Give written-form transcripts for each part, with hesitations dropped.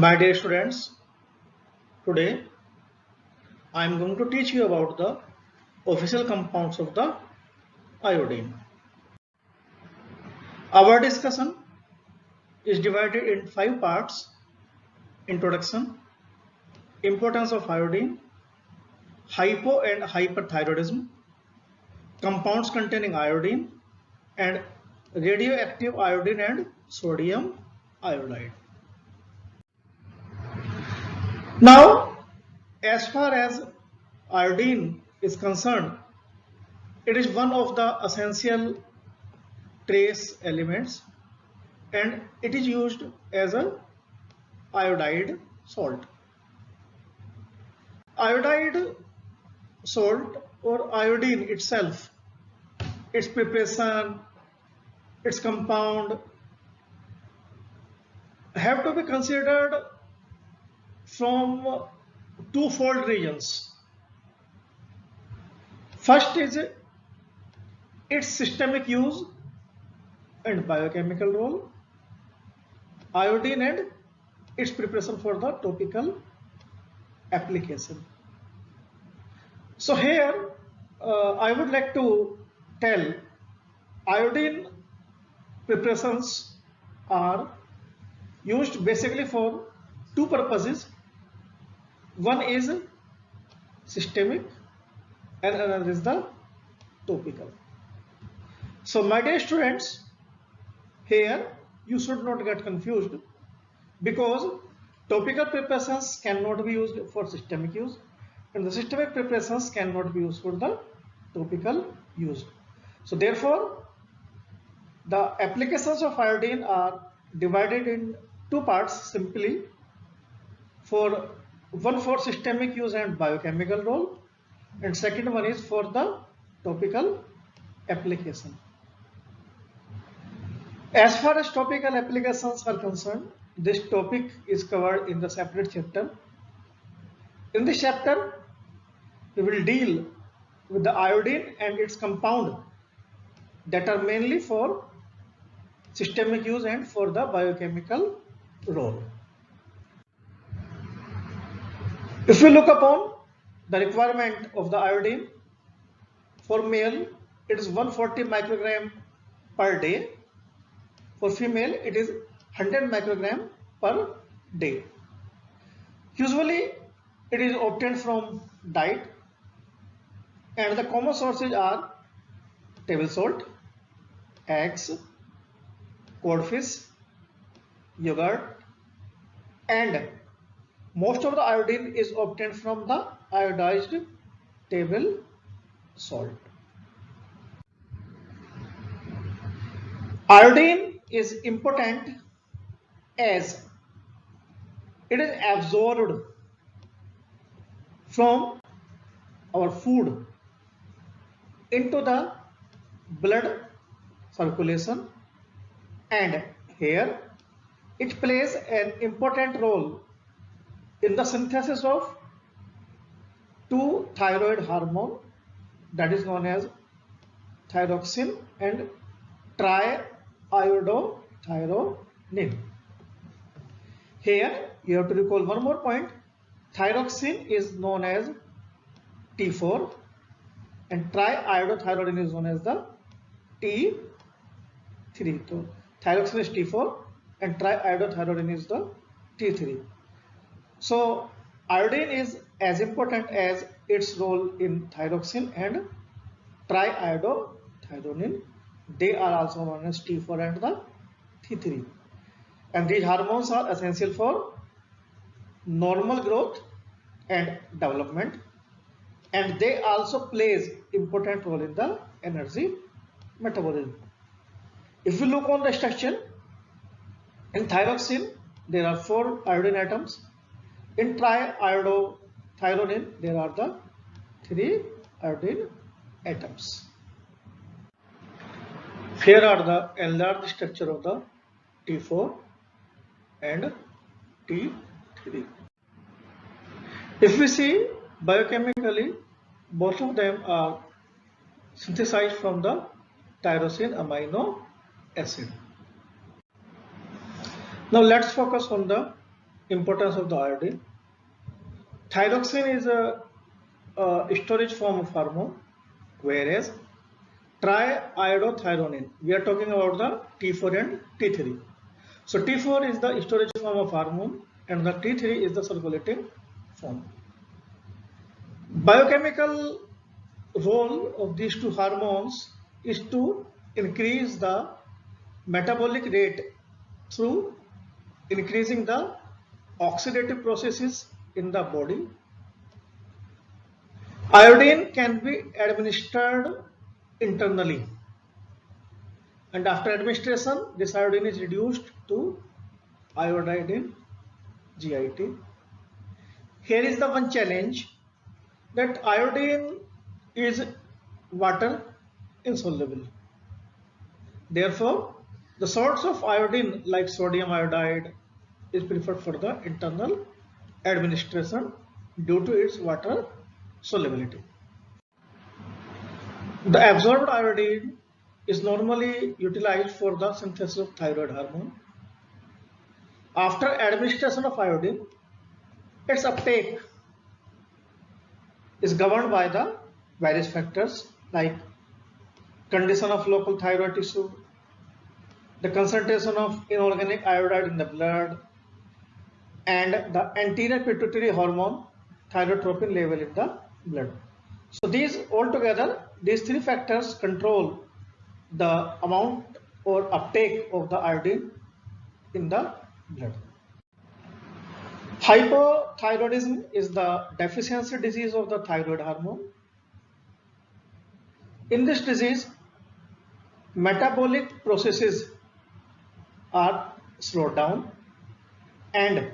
My dear students, today I am going to teach you about the official compounds of the iodine. Our discussion is divided in 5 parts: introduction, importance of iodine, hypo and hyperthyroidism, compounds containing iodine, and radioactive iodine and sodium iodide. Now, as far as iodine is concerned, it is one of the essential trace elements and it is used as a iodide salt. Iodide salt or iodine itself, its preparation, its compound have to be considered from twofold regions. First is its systemic use and biochemical role, iodine and its preparation for the topical application. So here I would like to tell iodine preparations are used basically for two purposes. One is systemic and another is the topical. So my dear students, here you should not get confused because topical preparations cannot be used for systemic use and the systemic preparations cannot be used for the topical use. So therefore the applications of iodine are divided in two parts simply, one for systemic use and biochemical role, and second one is for the topical application. As far as topical applications are concerned, this topic is covered in the separate chapter. In this chapter, we will deal with the iodine and its compound that are mainly for systemic use and for the biochemical role. If we look upon the requirement of the iodine, for male it is 140 microgram per day, for female it is 100 microgram per day. Usually it is obtained from diet and the common sources are table salt, eggs, codfish, yogurt, and most of the iodine is obtained from the iodized table salt. Iodine is important as it is absorbed from our food into the blood circulation, and here it plays an important role in the synthesis of two thyroid hormone that is known as thyroxine and triiodothyronine. Here you have to recall one more point. Thyroxine is known as T4 and triiodothyronine is known as the T3. So thyroxine is T4 and triiodothyronine is the T3. So iodine is as important as its role in thyroxine and triiodothyronine. They are also known as T4 and the T3. And these hormones are essential for normal growth and development, and they also plays important role in the energy metabolism. If we look on the structure, in thyroxine there are 4 iodine atoms. In triiodothyronine there are the 3 iodine atoms. Here are the enlarged structure of the T4 and T3. If we see biochemically, both of them are synthesized from the tyrosine amino acid. Now let's focus on the Importance of the iodine. Thyroxine is a storage form of hormone, whereas triiodothyronine, we are talking about the T4 and T3. So T4 is the storage form of hormone and the T3 is the circulating form. Biochemical role of these two hormones is to increase the metabolic rate through increasing the oxidative processes in the body. Iodine can be administered internally, and after administration this iodine is reduced to iodide in GIT. Here is the one challenge, that iodine is water insoluble. Therefore, the salts of iodine like sodium iodide is preferred for the internal administration due to its water solubility. The absorbed iodine is normally utilized for the synthesis of thyroid hormone. After administration of iodine, its uptake is governed by the various factors like condition of local thyroid tissue, the concentration of inorganic iodide in the blood, and the anterior pituitary hormone thyrotropin level in the blood. So these three factors control the amount or uptake of the iodine in the blood. Hypothyroidism is the deficiency disease of the thyroid hormone. In this disease, metabolic processes are slowed down and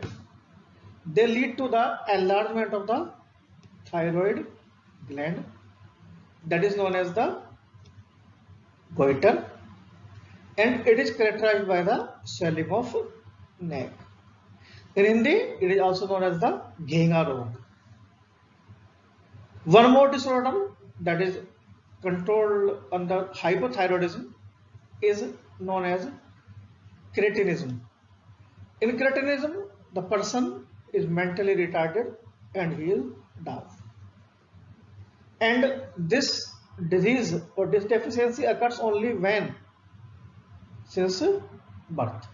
they lead to the enlargement of the thyroid gland, that is known as the goiter, and it is characterized by the swelling of neck. In Hindi, it is also known as the Ghenga Rog. One more disorder that is controlled under hypothyroidism is known as cretinism. In cretinism, the person is mentally retarded and he is deaf. And this disease or this deficiency occurs only since birth.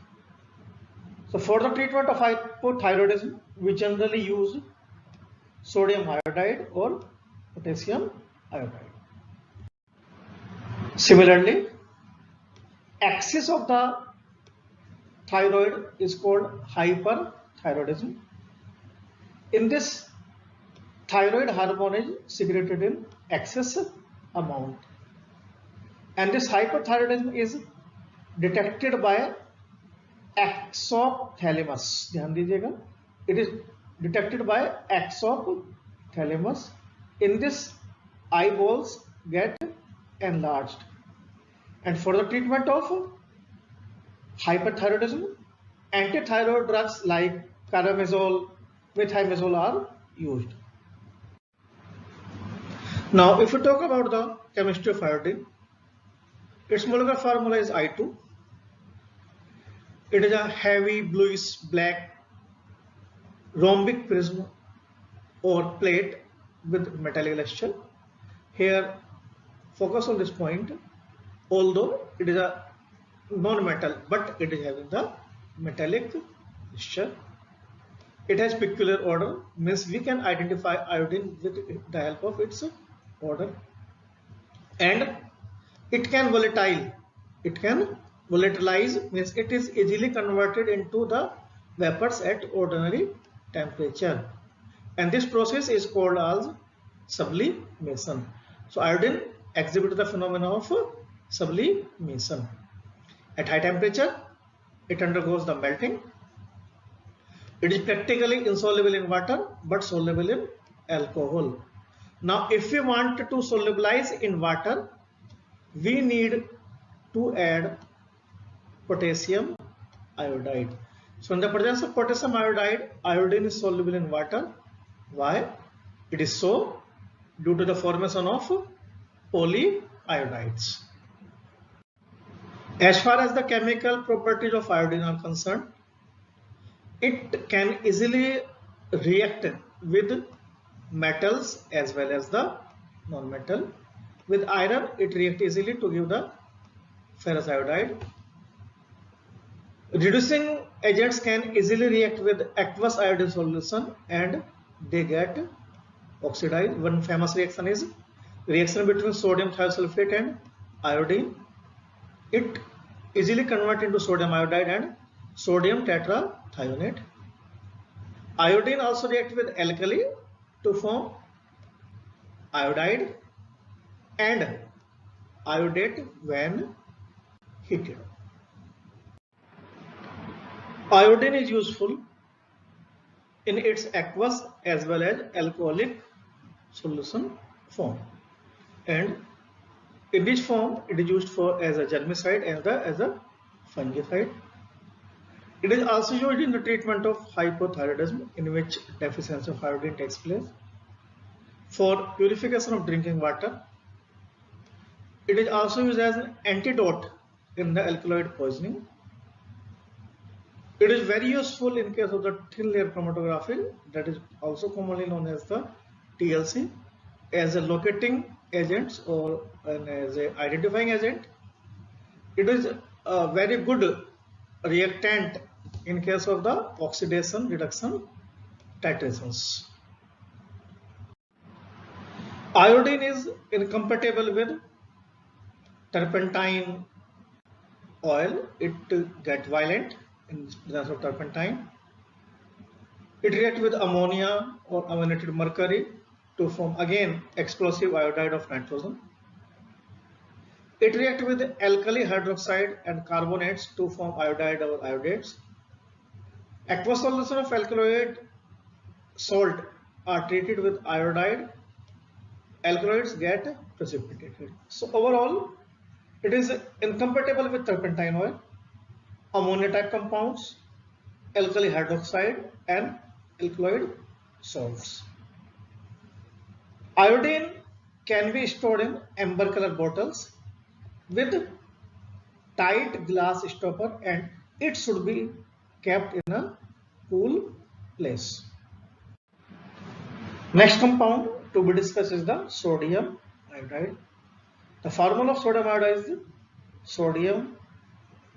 So for the treatment of hypothyroidism, we generally use sodium iodide or potassium iodide. Similarly, axis of the thyroid is called hyperthyroidism. In this, thyroid hormone is secreted in excess amount, and this hyperthyroidism is detected by exophthalmos. ध्यान दीजिएगा, it is detected by exophthalmos. In this, eyeballs get enlarged, and for the treatment of hyperthyroidism, antithyroid drugs like carbimazole, methimazole are used. Now, if we talk about the chemistry of iodine, its molecular formula is I2. It is a heavy bluish black rhombic prism or plate with metallic luster. Here, focus on this point. Although it is a non-metal, but it is having the metallic luster. It has peculiar odor, means we can identify iodine with the help of its odor, and it can volatilize, means it is easily converted into the vapors at ordinary temperature, and this process is called as sublimation. So iodine exhibits the phenomena of sublimation. At high temperature, it undergoes the melting. It is practically insoluble in water but soluble in alcohol. Now, if we want to solubilize in water, we need to add potassium iodide. So, in the presence of potassium iodide, iodine is soluble in water. Why? It is so due to the formation of polyiodides. As far as the chemical properties of iodine are concerned, It can easily react with metals as well as the non-metal. With iron, it reacts easily to give the ferrous iodide. Reducing agents can easily react with aqueous iodine solution and they get oxidized. One famous reaction is reaction between sodium thiosulfate and iodine. It easily converts into sodium iodide and sodium tetrathionate. Iodine also reacts with alkali to form iodide and iodate when heated. Iodine is useful in its aqueous as well as alcoholic solution form, and in this form it is used for as a germicide and as a fungicide. It is also used in the treatment of hypothyroidism, in which deficiency of iodine takes place. For purification of drinking water, it is also used as an antidote in the alkaloid poisoning. It is very useful in case of the thin layer chromatography, that is also commonly known as the TLC, as a locating agent or as a identifying agent. It is a very good reactant in case of the oxidation reduction titrations. Iodine is incompatible with turpentine oil. It gets violent in presence of turpentine. It reacts with ammonia or ammoniated mercury to form again explosive iodide of nitrogen. It reacts with alkali hydroxide and carbonates to form iodide or iodates. Aqueous solution of alkaloid salt are treated with iodide. Alkaloids get precipitated. So overall, it is incompatible with turpentine oil, ammonia type compounds, alkali hydroxide and alkaloid salts. Iodine can be stored in amber color bottles with tight glass stopper, and it should be kept in a cool place. Next compound to be discussed is the sodium iodide. The formula of sodium iodide is sodium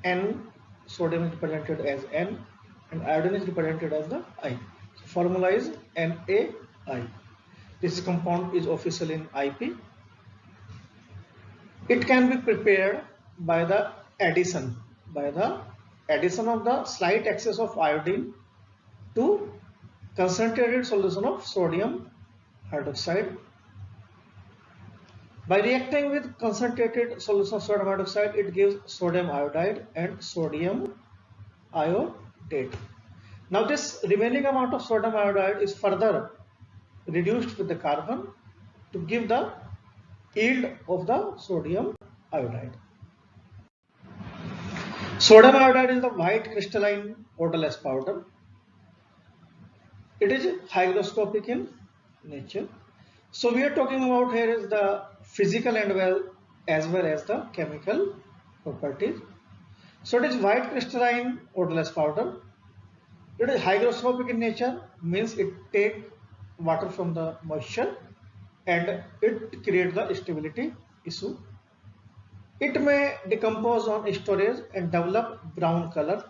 N. Sodium is represented as N and iodine is represented as the I. So formula is NaI. This compound is official in IP. It can be prepared by the addition of the slight excess of iodine to concentrated solution of sodium hydroxide. By reacting with concentrated solution of sodium hydroxide, it gives sodium iodide and sodium iodate. Now this remaining amount of sodium iodide is further reduced with the carbon to give the yield of the sodium iodide. Sodium iodide is the white crystalline odorless powder. It is hygroscopic in nature. So we are talking about here is the physical and as well as the chemical properties. So it is white crystalline odorless powder. It is hygroscopic in nature, means it takes water from the moisture and it creates the stability issue. It may decompose on storage and develop brown color,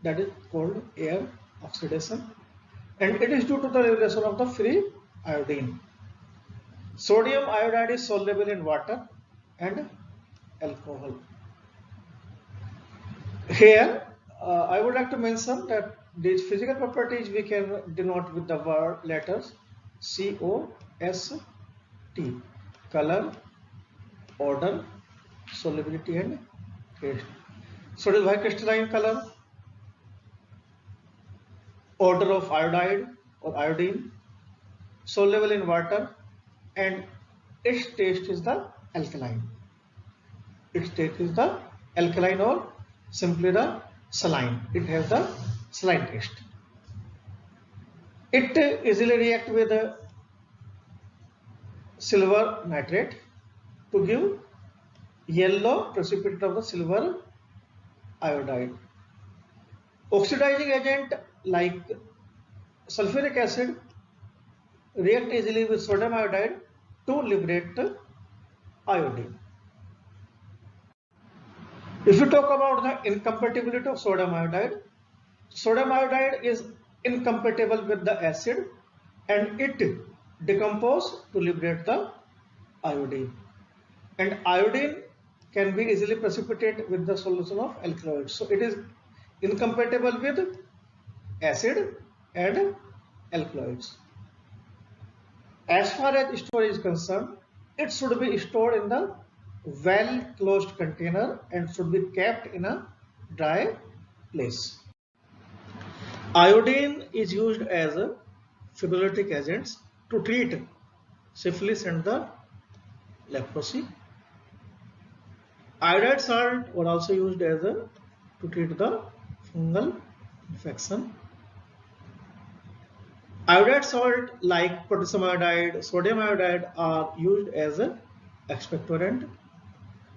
that is called air oxidation, and it is due to the regulation of the free iodine. Sodium iodide is soluble in water and alcohol. Here I would like to mention that these physical properties we can denote with the word letters COST: color, odor, solubility and taste. So it is white crystalline color, odor of iodide or iodine, soluble in water, and its taste is the alkaline. Its taste is the alkaline or simply the saline. It has the saline taste. It easily reacts with silver nitrate to give yellow precipitate of the silver iodide. Oxidizing agent like sulfuric acid react easily with sodium iodide to liberate iodine. If you talk about the incompatibility of sodium iodide is incompatible with the acid and it decomposes to liberate the iodine. And iodine can be easily precipitated with the solution of alkaloids. So it is incompatible with acid and alkaloids. As far as storage is concerned, it should be stored in the well closed container and should be kept in a dry place. Iodine is used as a fibrinolytic agent to treat syphilis and the leprosy. Iodide salt was also used as a to treat the fungal infection. Iodide salt like potassium iodide, sodium iodide are used as a expectorant.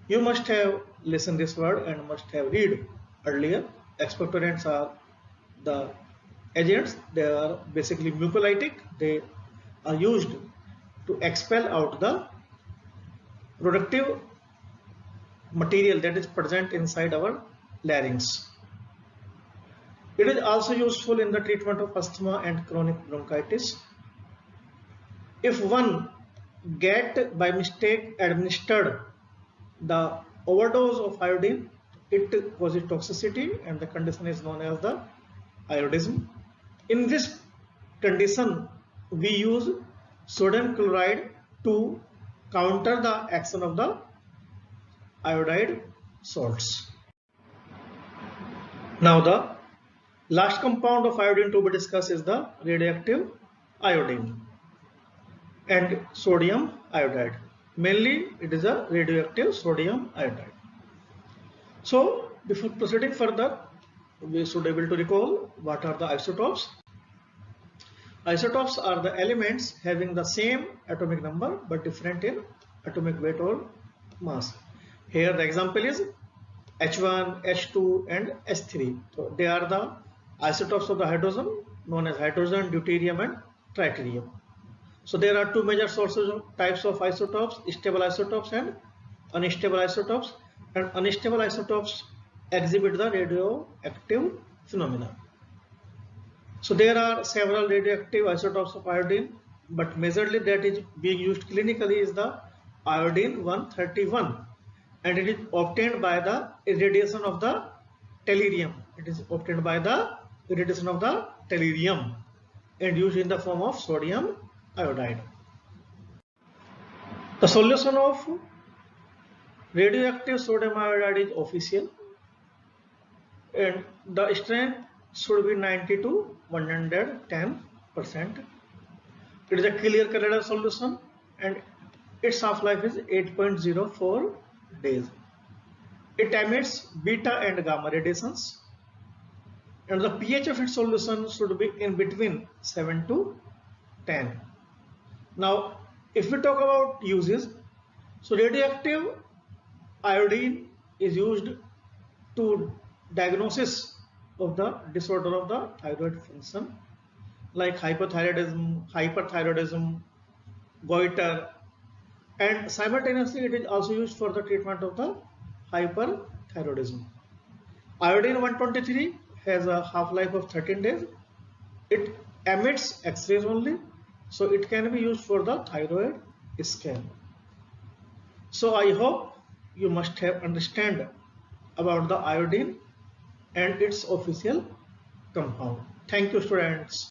You must have listened this word and must have read earlier. Expectorants are the agents. They are basically mucolytic. They are used to expel out the productive material that is present inside our larynx. It is also useful in the treatment of asthma and chronic bronchitis. If one get by mistake administered the overdose of iodine, it causes toxicity and the condition is known as the iodism. In this condition, we use sodium chloride to counter the action of the iodide salts. Now the last compound of iodine to be discussed is the radioactive iodine and sodium iodide. Mainly it is a radioactive sodium iodide. So before proceeding further, we should be able to recall what are the isotopes. Isotopes are the elements having the same atomic number but different in atomic weight or mass. Here the example is H1, H2 and H3. So they are the isotopes of the hydrogen known as hydrogen, deuterium and tritium. So there are two major sources of types of isotopes, stable isotopes and unstable isotopes. And unstable isotopes exhibit the radioactive phenomena. So there are several radioactive isotopes of iodine, but majorly that is being used clinically is the iodine 131, and it is obtained by the irradiation of the tellurium. It is obtained by the irradiation of the tellurium and used in the form of sodium iodide. The solution of radioactive sodium iodide is official and the strength should be 90 to 110%. It is a clear colloidal solution and its half-life is 8.04 days. It emits beta and gamma radiations and the pH of its solution should be in between 7 to 10. Now if we talk about uses, so radioactive iodine is used to diagnosis of the disorder of the thyroid function like hyperthyroidism, goiter, and simultaneously it is also used for the treatment of the hyperthyroidism. Iodine 123 has a half-life of 13 days. It emits X-rays only, so it can be used for the thyroid scan. So I hope you must have understand about the iodine and its official compound. Thank you, students.